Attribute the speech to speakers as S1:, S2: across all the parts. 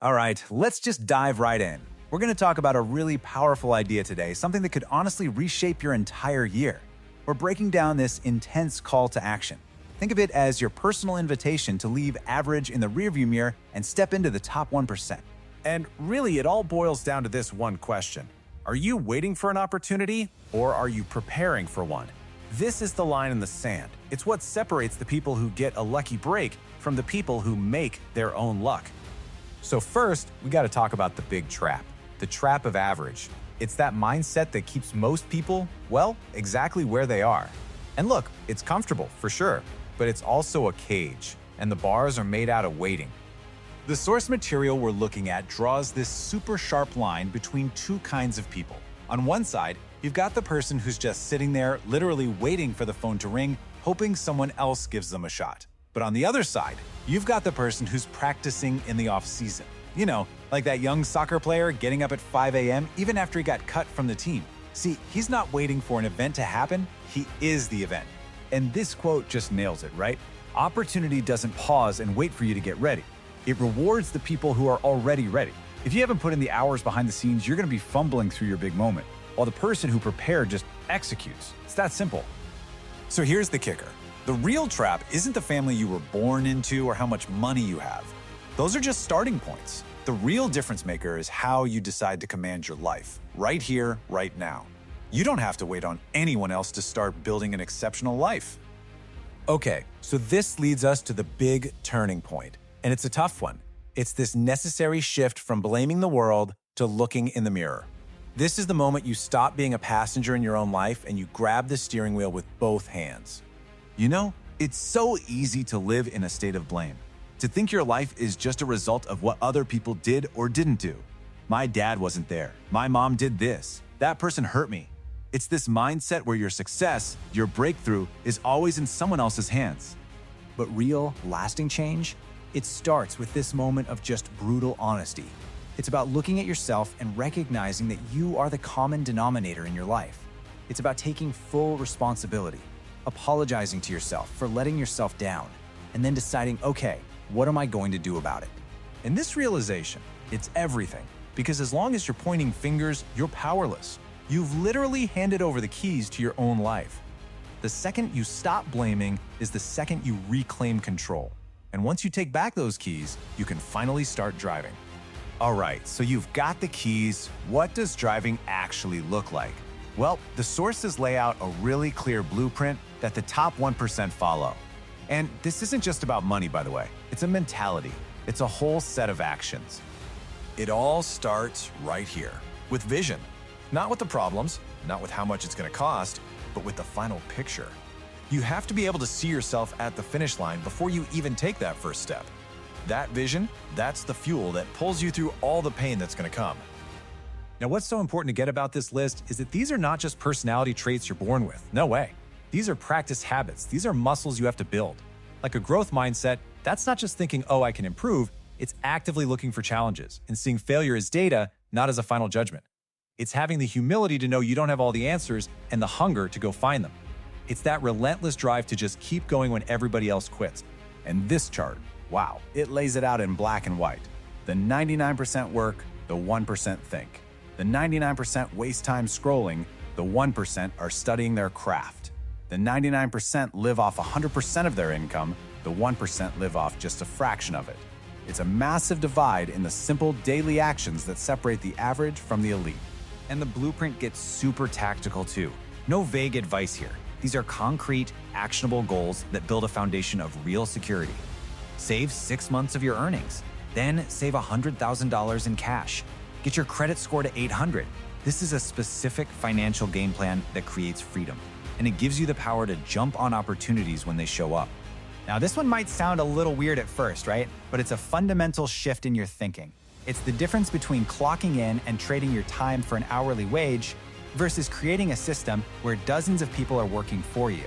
S1: All right, let's just dive right in. We're going to talk about a really powerful idea today, something that could honestly reshape your entire year. We're breaking down this intense call to action. Think of it as your personal invitation to leave average in the rearview mirror and step into the top 1%.
S2: And really, it all boils down to this one question. Are you waiting for an opportunity, or are you preparing for one? This is the line in the sand. It's what separates the people who get a lucky break from the people who make their own luck.
S1: So first, we got to talk about the big trap, the trap of average. It's that mindset that keeps most people, well, exactly where they are. And look, it's comfortable, for sure, but it's also a cage, and the bars are made out of waiting. The source material we're looking at draws this super sharp line between two kinds of people. On one side, you've got the person who's just sitting there, literally waiting for the phone to ring, hoping someone else gives them a shot. But on the other side, you've got the person who's practicing in the off-season. You know, like that young soccer player getting up at 5 a.m. even after he got cut from the team. See, he's not waiting for an event to happen, he is the event. And this quote just nails it, right? Opportunity doesn't pause and wait for you to get ready. It rewards the people who are already ready. If you haven't put in the hours behind the scenes, you're going to be fumbling through your big moment, while the person who prepared just executes. It's that simple. So here's the kicker. The real trap isn't the family you were born into or how much money you have. Those are just starting points. The real difference maker is how you decide to command your life, right here, right now. You don't have to wait on anyone else to start building an exceptional life. Okay, so this leads us to the big turning point, and it's a tough one. It's this necessary shift from blaming the world to looking in the mirror. This is the moment you stop being a passenger in your own life and you grab the steering wheel with both hands. You know, it's so easy to live in a state of blame, to think your life is just a result of what other people did or didn't do. My dad wasn't there. My mom did this. That person hurt me. It's this mindset where your success, your breakthrough, is always in someone else's hands.
S3: But real, lasting change, it starts with this moment of just brutal honesty. It's about looking at yourself and recognizing that you are the common denominator in your life. It's about taking full responsibility, apologizing to yourself for letting yourself down, and then deciding, okay, what am I going to do about it?
S1: In this realization, it's everything, because as long as you're pointing fingers, you're powerless. You've literally handed over the keys to your own life. The second you stop blaming is the second you reclaim control. And once you take back those keys, you can finally start driving. All right, so you've got the keys. What does driving actually look like? Well, the sources lay out a really clear blueprint that the top 1% follow. And this isn't just about money, by the way. It's a mentality. It's a whole set of actions. It all starts right here, with vision. Not with the problems, not with how much it's going to cost, but with the final picture. You have to be able to see yourself at the finish line before you even take that first step. That vision, that's the fuel that pulls you through all the pain that's going to come. Now, what's so important to get about this list is that these are not just personality traits you're born with. No way. These are practice habits. These are muscles you have to build. Like a growth mindset, that's not just thinking, oh, I can improve. It's actively looking for challenges and seeing failure as data, not as a final judgment. It's having the humility to know you don't have all the answers and the hunger to go find them. It's that relentless drive to just keep going when everybody else quits. And this chart, wow, it lays it out in black and white. The 99% work, the 1% think. The 99% waste time scrolling, the 1% are studying their craft. The 99% live off 100% of their income, the 1% live off just a fraction of it. It's a massive divide in the simple daily actions that separate the average from the elite. And the blueprint gets super tactical too. No vague advice here. These are concrete, actionable goals that build a foundation of real security. Save 6 months of your earnings, then save $100,000 in cash. Get your credit score to 800. This is a specific financial game plan that creates freedom, and it gives you the power to jump on opportunities when they show up.
S3: Now, this one might sound a little weird at first, right? But it's a fundamental shift in your thinking. It's the difference between clocking in and trading your time for an hourly wage versus creating a system where dozens of people are working for you.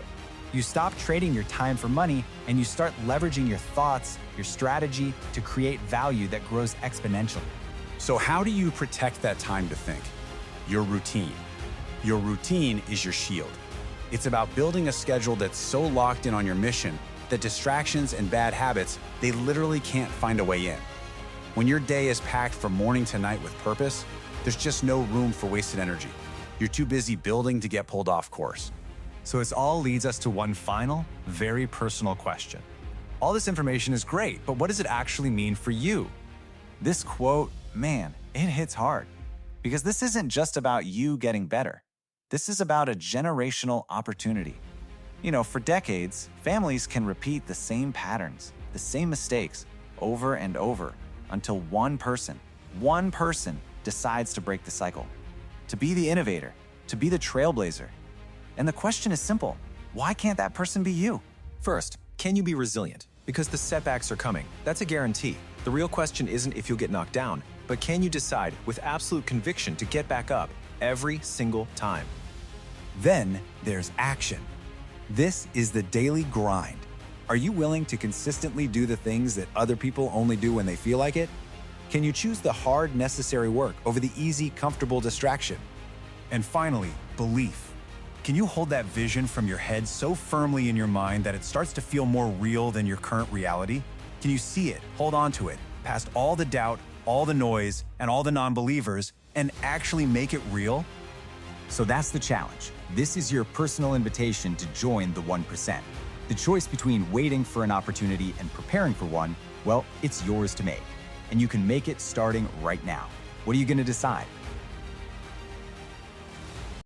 S3: You stop trading your time for money and you start leveraging your thoughts, your strategy to create value that grows exponentially.
S4: So how do you protect that time to think? Your routine. Your routine is your shield. It's about building a schedule that's so locked in on your mission that distractions and bad habits, they literally can't find a way in. When your day is packed from morning to night with purpose, there's just no room for wasted energy. You're too busy building to get pulled off course.
S2: So this all leads us to one final, very personal question. All this information is great, but what does it actually mean for you?
S3: This quote, man, it hits hard. Because this isn't just about you getting better. This is about a generational opportunity. You know, for decades, families can repeat the same patterns, the same mistakes, over and over, until one person decides to break the cycle. To be the innovator, to be the trailblazer. And the question is simple, why can't that person be you?
S1: First, can you be resilient? Because the setbacks are coming. That's a guarantee. The real question isn't if you'll get knocked down, but can you decide with absolute conviction to get back up every single time?
S2: Then there's action. This is the daily grind. Are you willing to consistently do the things that other people only do when they feel like it? Can you choose the hard, necessary work over the easy, comfortable distraction? And finally, belief. Can you hold that vision from your head so firmly in your mind that it starts to feel more real than your current reality? Can you see it, hold on to it, past all the doubt, all the noise, and all the non-believers, and actually make it real?
S3: So that's the challenge. This is your personal invitation to join the 1%. The choice between waiting for an opportunity and preparing for one, well, it's yours to make. And you can make it starting right now. What are you going to decide?